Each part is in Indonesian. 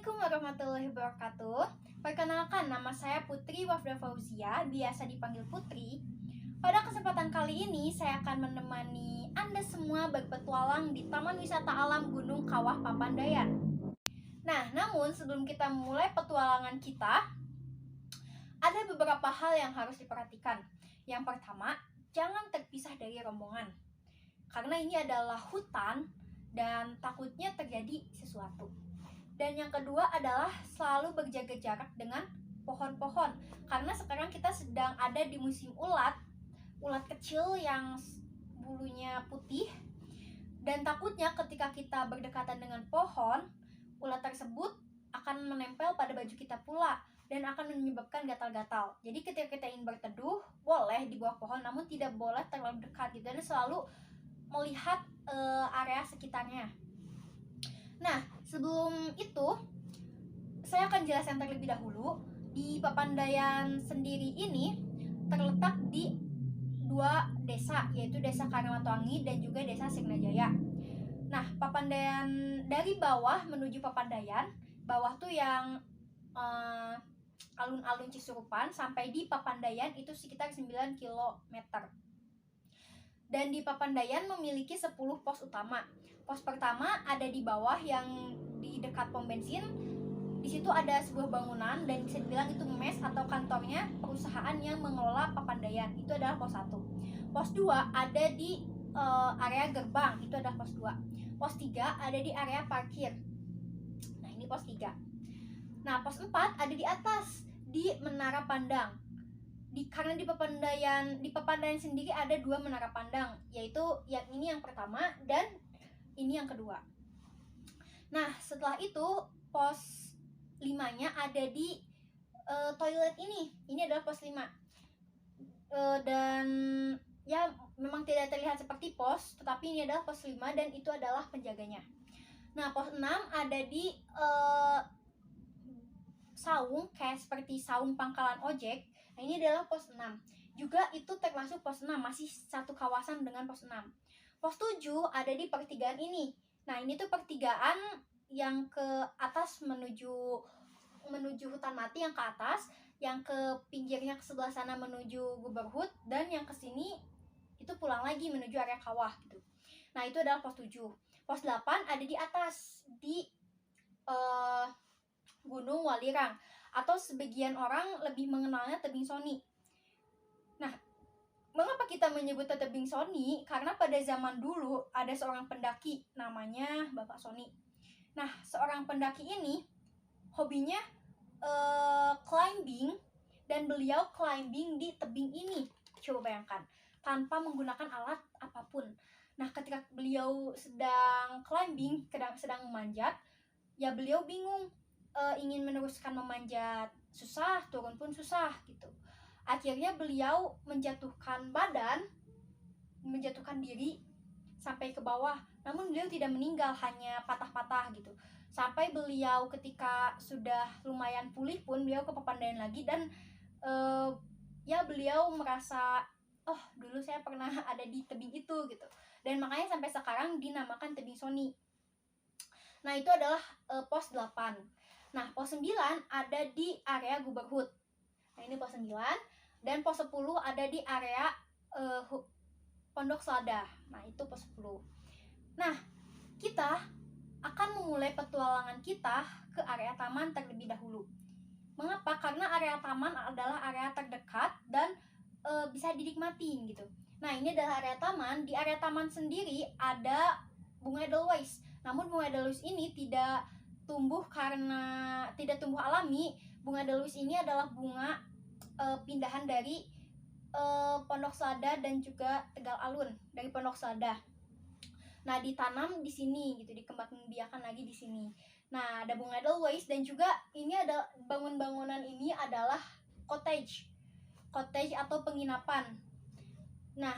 Assalamualaikum warahmatullahi wabarakatuh. Perkenalkan, nama saya Putri Wafda Fauzia, biasa dipanggil Putri. Pada kesempatan kali ini, saya akan menemani Anda semua berpetualang di Taman Wisata Alam Gunung Kawah Papandayan. Nah, namun sebelum kita mulai petualangan kita, ada beberapa hal yang harus diperhatikan. Yang pertama, jangan terpisah dari rombongan. Karena ini adalah hutan dan takutnya terjadi sesuatu. Dan yang kedua adalah selalu berjaga jarak dengan pohon-pohon. Karena sekarang kita sedang ada di musim ulat kecil yang bulunya putih. Dan takutnya ketika kita berdekatan dengan pohon, ulat tersebut akan menempel pada baju kita pula dan akan menyebabkan gatal-gatal. Jadi ketika kita ingin berteduh, boleh di bawah pohon, namun tidak boleh terlalu dekat gitu. Dan selalu melihat area sekitarnya. Nah, sebelum itu saya akan jelaskan terlebih dahulu. Di Papandayan sendiri ini terletak di dua desa, yaitu Desa Karamatoangi dan juga Desa Signajaya. Nah, Papandayan dari bawah menuju Papandayan, bawah tuh yang alun-alun Cisurupan, sampai di Papandayan itu sekitar 9 km. Dan di Papandayan memiliki 10 pos utama. Pos pertama ada di bawah yang di dekat pom bensin. Di situ ada sebuah bangunan dan bisa dibilang itu mes atau kantornya perusahaan yang mengelola Papandayan. Itu adalah pos 1. Pos 2 ada di area gerbang. Itu adalah pos 2. Pos 3 ada di area parkir. Nah, ini pos 3. Nah, pos 4 ada di atas di Menara Pandang. Karena di Papandayan sendiri ada 2 menara pandang, yaitu yang ini yang pertama dan ini yang kedua. Nah, setelah itu pos 5-nya ada di toilet ini. Ini adalah pos 5. Dan ya memang tidak terlihat seperti pos, tetapi ini adalah pos 5 dan itu adalah penjaganya. Nah, pos 6 ada di saung, kayak seperti saung pangkalan ojek. Nah, ini adalah pos 6. Juga itu termasuk pos 6, masih satu kawasan dengan pos 6. Pos 7 ada di pertigaan ini. Nah, ini tuh pertigaan yang ke atas menuju hutan mati yang ke atas, yang ke pinggirnya ke sebelah sana menuju Guberhut, dan yang ke sini itu pulang lagi menuju area kawah gitu. Nah, itu adalah pos 7. Pos 8 ada di atas di Gunung Walirang, atau sebagian orang lebih mengenalnya Tebing Soni. Nah, mengapa kita menyebutnya Tebing Soni? Karena pada zaman dulu ada seorang pendaki namanya Bapak Soni. Nah, seorang pendaki ini hobinya climbing, dan beliau climbing di tebing ini. Coba bayangkan, tanpa menggunakan alat apapun. Nah, ketika beliau sedang climbing, sedang memanjat, ya beliau bingung, ingin meneruskan memanjat susah, turun pun susah gitu. Akhirnya beliau menjatuhkan diri sampai ke bawah. Namun beliau tidak meninggal, hanya patah-patah gitu. Sampai beliau ketika sudah lumayan pulih pun beliau ke Papandayan lagi, dan ya beliau merasa, oh dulu saya pernah ada di tebing itu gitu. Dan makanya sampai sekarang dinamakan Tebing Soni. Nah, itu adalah pos 8. Nah, pos 9 ada di area Guberhut. Nah, ini pos 9. Dan pos 10 ada di area Pondok Selada. Nah, itu pos 10. Nah, kita akan memulai petualangan kita ke area taman terlebih dahulu. Mengapa? Karena area taman adalah area terdekat dan bisa dinikmatin gitu. Nah, ini adalah area taman. Di area taman sendiri ada bunga edelweiss. Namun bunga edelweiss ini tidak tumbuh alami. Bunga edelweiss ini adalah bunga pindahan dari Pondok Selada dan juga Tegal Alun dari Pondok Selada. Nah, ditanam di sini gitu, dikembangbiakan lagi di sini. Nah, ada bunga edelweiss, dan juga ini ada bangunan ini adalah cottage atau penginapan. Nah,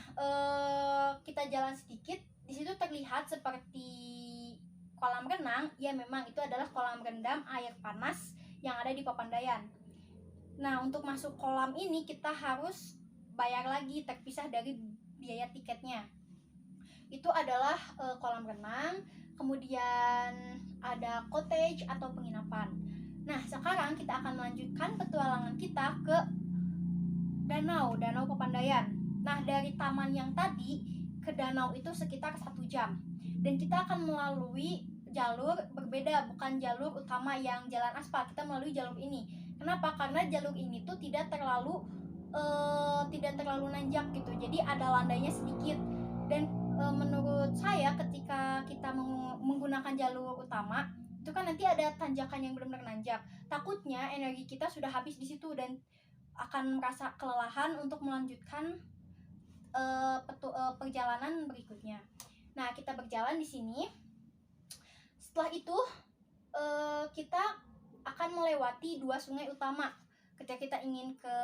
kita jalan sedikit, di situ terlihat seperti kolam renang. Ya, memang itu adalah kolam rendam air panas yang ada di Papandayan. Nah, untuk masuk kolam ini kita harus bayar lagi, terpisah dari biaya tiketnya. Itu adalah kolam renang. Kemudian ada cottage atau penginapan. Nah, sekarang kita akan melanjutkan petualangan kita ke Danau Papandayan. Nah, dari taman yang tadi ke danau itu sekitar 1 jam. Dan kita akan melalui jalur berbeda, bukan jalur utama yang jalan aspal. Kita melalui jalur ini. Kenapa? Karena jalur ini tuh tidak terlalu nanjak gitu. Jadi ada landainya sedikit. Dan menurut saya ketika kita menggunakan jalur utama, itu kan nanti ada tanjakan yang benar-benar nanjak. Takutnya energi kita sudah habis di situ dan akan merasa kelelahan untuk melanjutkan perjalanan berikutnya. Nah, kita berjalan di sini. Setelah itu kita akan melewati 2 sungai utama. Ketika kita ingin ke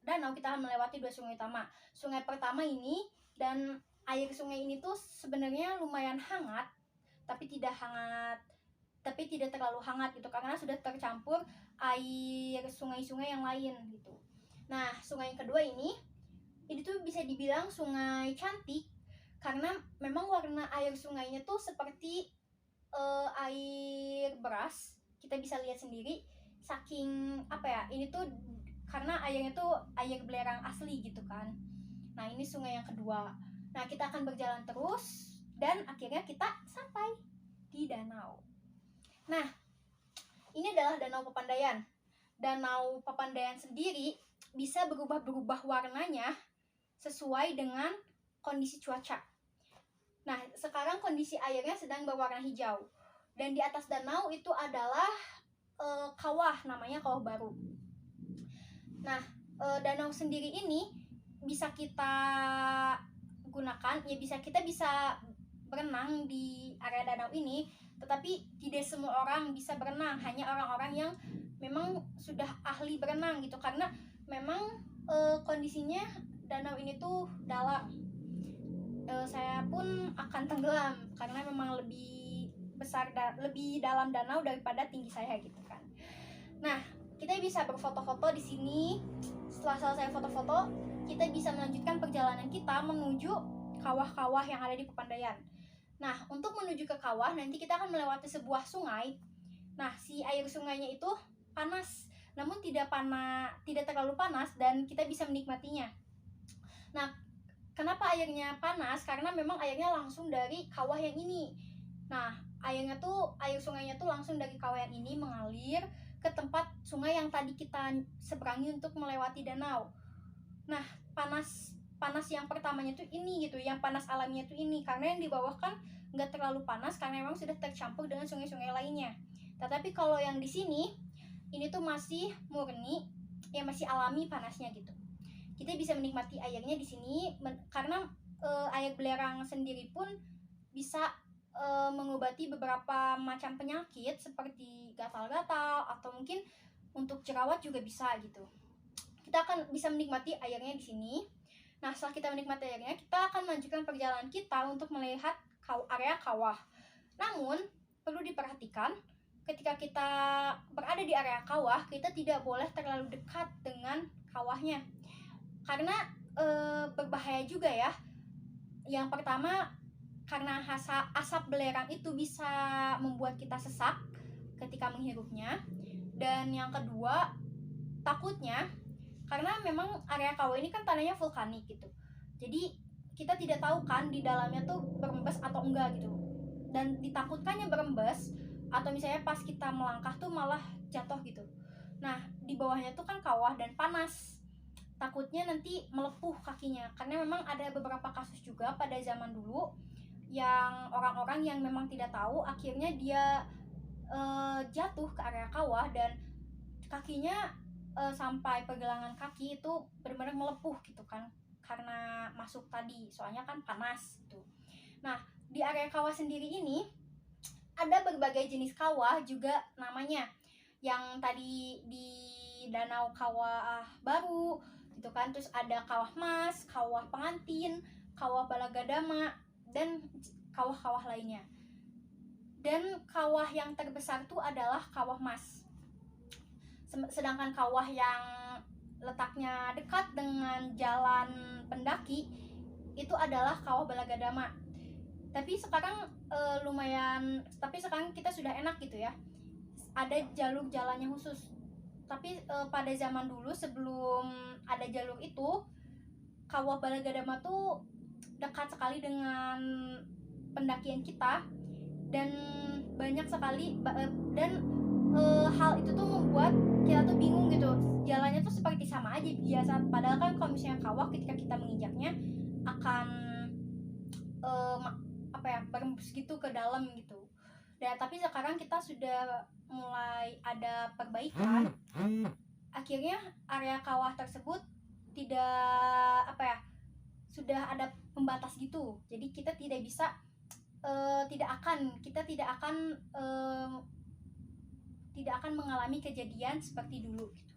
danau, kita akan melewati 2 sungai utama. Sungai pertama ini, dan air sungai ini tuh sebenarnya lumayan hangat, tapi tidak terlalu hangat gitu, karena sudah tercampur air sungai-sungai yang lain gitu. Nah, sungai yang kedua ini tuh bisa dibilang sungai cantik, karena memang warna air sungainya tuh seperti air beras. Kita bisa lihat sendiri, saking ini tuh karena airnya tuh air belerang asli gitu kan. Nah, ini sungai yang kedua. Nah, kita akan berjalan terus dan akhirnya kita sampai di danau. Nah, ini adalah Danau Papandayan. Danau Papandayan sendiri bisa berubah-berubah warnanya sesuai dengan kondisi cuaca. Nah, sekarang kondisi airnya sedang berwarna hijau. Dan di atas danau itu adalah kawah, namanya Kawah Baru. Nah, danau sendiri ini bisa kita gunakan, kita bisa berenang di area danau ini, tetapi tidak semua orang bisa berenang, hanya orang-orang yang memang sudah ahli berenang gitu, karena memang kondisinya danau ini tuh dalam. Saya pun akan tenggelam karena memang lebih besar lebih dalam danau daripada tinggi saya gitu kan. Nah, kita bisa berfoto-foto di sini. Setelah selesai foto-foto, kita bisa melanjutkan perjalanan kita menuju kawah-kawah yang ada di Papandayan. Nah, untuk menuju ke kawah nanti kita akan melewati sebuah sungai. Nah, si air sungainya itu panas, namun tidak terlalu panas, dan kita bisa menikmatinya. Nah, kenapa airnya panas? Karena memang airnya langsung dari kawah yang ini. Nah, air sungainya tuh langsung dari kawah yang ini mengalir ke tempat sungai yang tadi kita seberangi untuk melewati danau. Nah, panas yang pertamanya tuh ini gitu, yang panas alaminya tuh ini, karena yang di bawah kan nggak terlalu panas karena memang sudah tercampur dengan sungai-sungai lainnya. Tetapi kalau yang di sini ini tuh masih murni, ya masih alami panasnya gitu. Kita bisa menikmati airnya di sini karena air belerang sendiri pun bisa mengobati beberapa macam penyakit seperti gatal-gatal, atau mungkin untuk jerawat juga bisa gitu. Kita akan bisa menikmati airnya di sini. Nah, setelah kita menikmati airnya, kita akan melanjutkan perjalanan kita untuk melihat area kawah. Namun, perlu diperhatikan, ketika kita berada di area kawah, kita tidak boleh terlalu dekat dengan kawahnya, karena berbahaya juga ya. Yang pertama, karena asap belerang itu bisa membuat kita sesak ketika menghirupnya. Dan yang kedua, takutnya karena memang area kawah ini kan tanahnya vulkanik gitu, jadi kita tidak tahu kan di dalamnya tuh berembes atau enggak gitu, dan ditakutkannya berembes atau misalnya pas kita melangkah tuh malah jatuh gitu. Nah, di bawahnya tuh kan kawah dan panas, takutnya nanti melepuh kakinya, karena memang ada beberapa kasus juga pada zaman dulu yang orang-orang yang memang tidak tahu akhirnya dia jatuh ke area kawah dan kakinya sampai pergelangan kaki itu benar-benar melepuh gitu kan, karena masuk tadi, soalnya kan panas gitu. Nah, di area kawah sendiri ini ada berbagai jenis kawah juga namanya, yang tadi di Danau Kawah Baru gitu kan, terus ada Kawah Mas, Kawah Pengantin, Kawah Balagadama, dan kawah-kawah lainnya. Dan kawah yang terbesar itu adalah Kawah Mas. Sedangkan kawah yang letaknya dekat dengan jalan pendaki itu adalah Kawah Balagadama. Tapi sekarang tapi sekarang kita sudah enak gitu ya, ada jalur jalannya khusus. Tapi pada zaman dulu sebelum ada jalur itu, Kawah Balagadama tuh dekat sekali dengan pendakian kita, dan banyak sekali dan hal itu tuh membuat kita tuh bingung gitu, jalannya tuh seperti sama aja biasa, padahal kan kalau misalnya kawah ketika kita menginjaknya akan uh, berembus gitu ke dalam gitu. Dan tapi sekarang kita sudah mulai ada perbaikan, akhirnya area kawah tersebut tidak sudah ada pembatas gitu, jadi kita tidak bisa tidak akan mengalami kejadian seperti dulu gitu.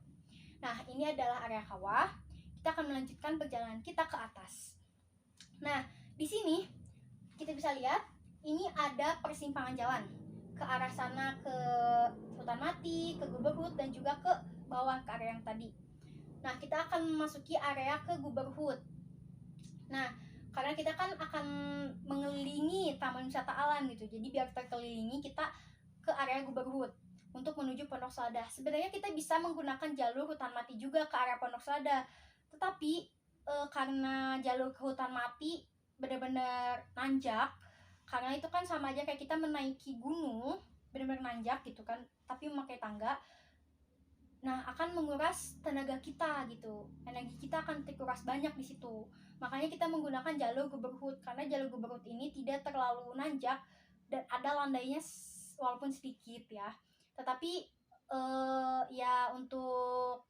Nah, ini adalah area kawah. Kita akan melanjutkan perjalanan kita ke atas. Nah, di sini kita bisa lihat ini ada persimpangan jalan ke arah sana, ke Hutan Mati, ke Guberhut, dan juga ke bawah ke area yang tadi. Nah, kita akan memasuki area ke Guberhut. Nah, karena kita kan akan mengelilingi taman wisata alam gitu, jadi biar terkelilingi kita ke area Guberhut untuk menuju Pondok Selada. Sebenarnya kita bisa menggunakan jalur Hutan Mati juga ke area Pondok Selada, tetapi karena jalur ke Hutan Mati benar-benar nanjak, karena itu kan sama aja kayak kita menaiki gunung, benar-benar nanjak gitu kan, tapi memakai tangga. Nah, akan menguras tenaga kita gitu, energi kita akan terkuras banyak di situ. Makanya kita menggunakan jalur Guberhut, karena jalur Guberhut ini tidak terlalu nanjak dan ada landainya walaupun sedikit ya. Tetapi ya untuk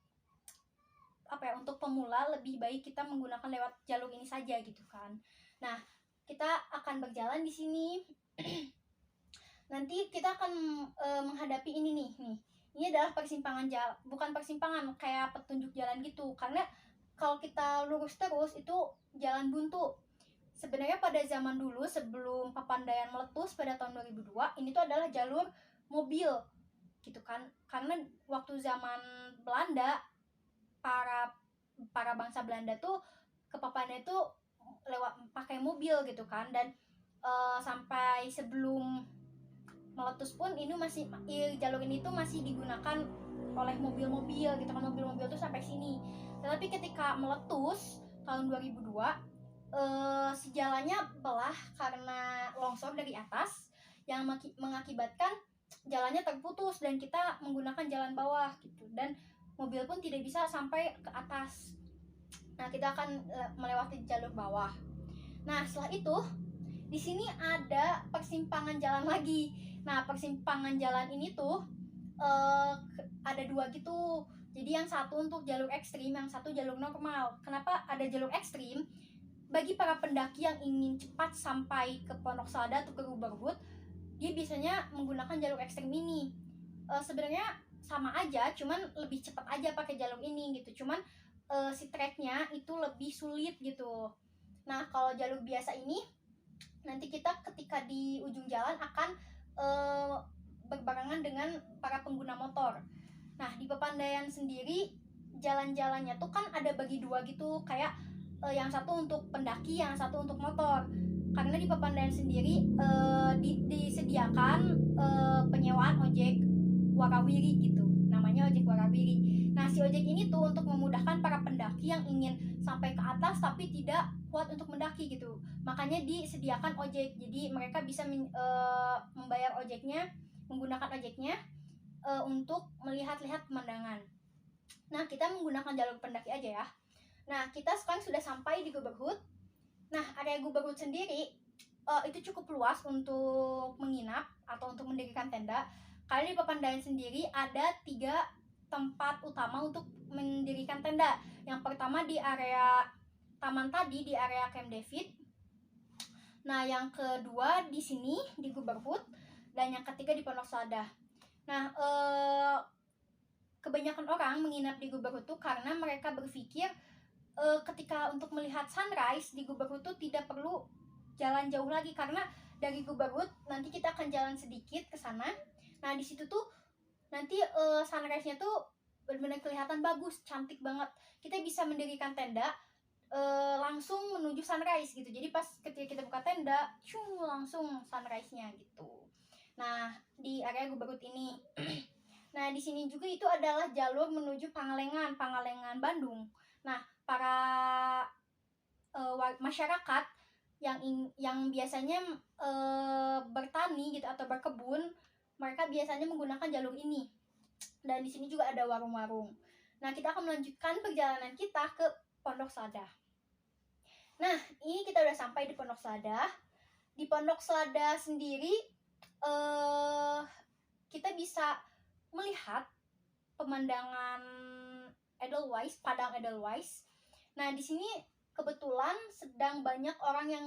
untuk pemula lebih baik kita menggunakan lewat jalur ini saja gitu kan. Nah, kita akan berjalan di sini. Nanti kita akan menghadapi ini nih. Ini adalah persimpangan jalan, bukan persimpangan, kayak petunjuk jalan gitu. Karena kalau kita lurus terus itu jalan buntu. Sebenarnya pada zaman dulu sebelum Papandayan meletus pada tahun 2002, ini tuh adalah jalur mobil gitu kan. Karena waktu zaman Belanda, para bangsa Belanda tuh ke Papandayan tuh lewat pakai mobil gitu kan. Dan sampai sebelum meletus pun ini jalur ini tuh masih digunakan oleh mobil-mobil gitu kan, mobil-mobil tuh sampai sini. Tetapi ketika meletus tahun 2002, si jalannya belah karena longsor dari atas yang mengakibatkan jalannya terputus dan kita menggunakan jalan bawah gitu, dan mobil pun tidak bisa sampai ke atas. Nah, kita akan melewati jalur bawah. Nah, setelah itu di sini ada persimpangan jalan lagi. Nah, persimpangan jalan ini tuh ada dua gitu. Jadi yang satu untuk jalur ekstrim, yang satu jalur normal. Kenapa ada jalur ekstrim? Bagi para pendaki yang ingin cepat sampai ke Pondok Selada atau ke Guberhut, dia biasanya menggunakan jalur ekstrim ini. Sebenarnya sama aja, cuman lebih cepat aja pakai jalur ini gitu. Cuman si treknya itu lebih sulit gitu. Nah, kalau jalur biasa ini nanti kita ketika di ujung jalan akan berbarengan dengan para pengguna motor. Nah, di Papandayan sendiri jalan-jalannya tuh kan ada bagi dua gitu, kayak yang satu untuk pendaki, yang satu untuk motor. Karena di Papandayan sendiri disediakan penyewaan ojek warawiri gitu, namanya ojek warawiri. Nah, si ojek ini tuh untuk memudahkan para pendaki yang ingin sampai ke atas tapi tidak kuat untuk mendaki gitu, makanya disediakan ojek, jadi mereka bisa membayar ojeknya, menggunakan ojeknya untuk melihat-lihat pemandangan. Nah, kita menggunakan jalur pendaki aja ya. Nah, kita sekarang sudah sampai di Guberhut. Nah, area Guberhut sendiri itu cukup luas untuk menginap atau untuk mendirikan tenda. Karena di Papandayan sendiri ada 3 tempat utama untuk mendirikan tenda. Yang pertama di area taman tadi, di area Camp David. Nah, yang kedua di sini di Guberhut, dan yang ketiga di Pondok Selada. Nah, kebanyakan orang menginap di Guberhut tuh karena mereka berpikir ketika untuk melihat sunrise di Guberhut tuh tidak perlu jalan jauh lagi, karena dari Guberhut nanti kita akan jalan sedikit ke sana. Nah, di situ tuh nanti sunrise-nya tuh benar-benar kelihatan bagus, cantik banget. Kita bisa mendirikan tenda langsung menuju sunrise gitu. Jadi pas ketika kita buka tenda, langsung sunrise-nya gitu. Nah, di area Guberut ini. Nah, di sini juga itu adalah jalur menuju Pangalengan Bandung. Nah, para masyarakat yang biasanya bertani gitu atau berkebun, mereka biasanya menggunakan jalur ini. Dan di sini juga ada warung-warung. Nah, kita akan melanjutkan perjalanan kita ke Pondok Selada. Nah, ini kita udah sampai di Pondok Selada. Di Pondok Selada sendiri kita bisa melihat pemandangan Edelweiss, Padang Edelweiss. Nah, di sini kebetulan sedang banyak orang yang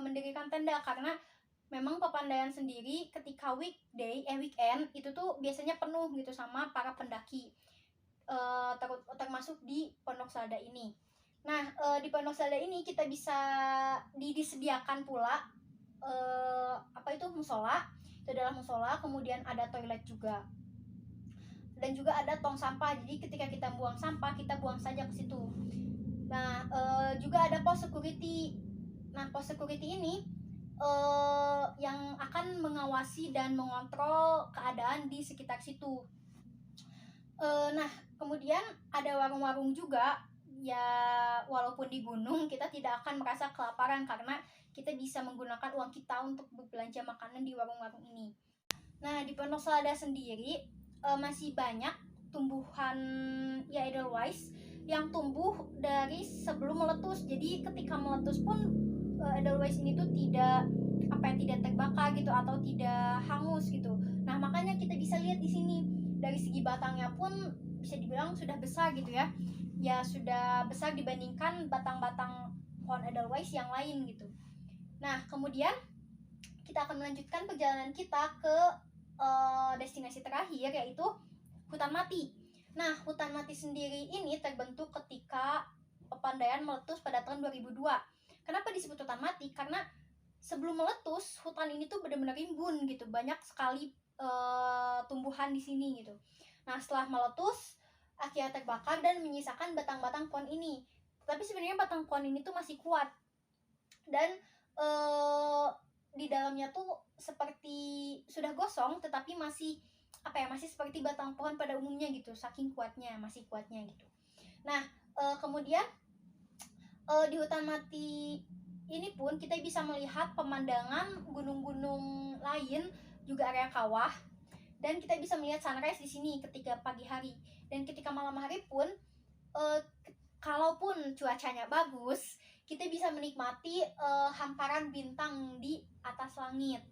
mendirikan tenda karena memang Papandayan sendiri ketika weekend itu tuh biasanya penuh gitu sama para pendaki, termasuk di Pondok Selada ini. Nah, di Pondok Selada ini kita bisa disediakan pula musola. Itu adalah musola, kemudian ada toilet juga. Dan juga ada tong sampah. Jadi ketika kita buang sampah, kita buang saja ke situ. Nah, juga ada pos security. Nah, pos security ini yang akan mengawasi dan mengontrol keadaan di sekitar situ. Nah, kemudian ada warung-warung juga. Ya, walaupun di gunung kita tidak akan merasa kelaparan karena kita bisa menggunakan uang kita untuk berbelanja makanan di warung-warung ini. Nah, di Pondok Selada sendiri masih banyak tumbuhan ya Edelweiss yang tumbuh dari sebelum meletus. Jadi ketika meletus pun Edelweiss ini tuh tidak terbakar gitu atau tidak hangus gitu. Nah, makanya kita bisa lihat di sini dari segi batangnya pun bisa dibilang sudah besar gitu ya. Ya sudah besar dibandingkan batang-batang pohon Edelweiss yang lain gitu. Nah, kemudian kita akan melanjutkan perjalanan kita ke destinasi terakhir, yaitu hutan mati. Nah, hutan mati sendiri ini terbentuk ketika Papandayan meletus pada tahun 2002. Kenapa disebut hutan mati? Karena sebelum meletus, hutan ini tuh benar-benar rimbun gitu, banyak sekali tumbuhan di sini gitu. Nah, setelah meletus, akhirnya terbakar dan menyisakan batang-batang pohon ini. Tapi sebenarnya batang pohon ini tuh masih kuat. Dan di dalamnya tuh seperti sudah gosong tetapi masih masih seperti batang pohon pada umumnya gitu, saking masih kuatnya gitu. Nah, kemudian di hutan mati ini pun kita bisa melihat pemandangan gunung-gunung lain, juga area kawah, dan kita bisa melihat sunrise di sini ketika pagi hari. Dan ketika malam hari pun kalaupun cuacanya bagus, kita bisa menikmati hamparan bintang di atas langit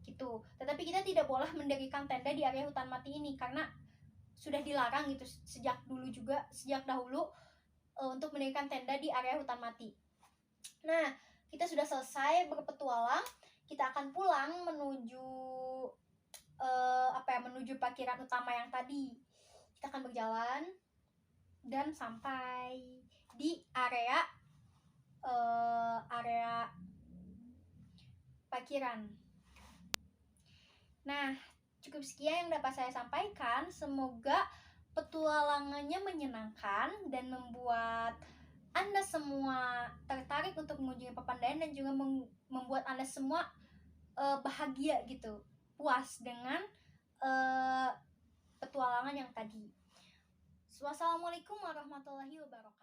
gitu. Tetapi kita tidak boleh mendirikan tenda di area hutan mati ini karena sudah dilarang gitu sejak dahulu untuk mendirikan tenda di area hutan mati. Nah, kita sudah selesai berpetualang. Kita akan pulang menuju menuju parkiran utama yang tadi. Kita akan berjalan dan sampai di area parkiran. Nah, cukup sekian yang dapat saya sampaikan. Semoga petualangannya menyenangkan dan membuat Anda semua tertarik untuk mengunjungi Papandayan dan juga membuat Anda semua bahagia gitu, puas dengan petualangan yang tadi. Wassalamualaikum warahmatullahi wabarakatuh.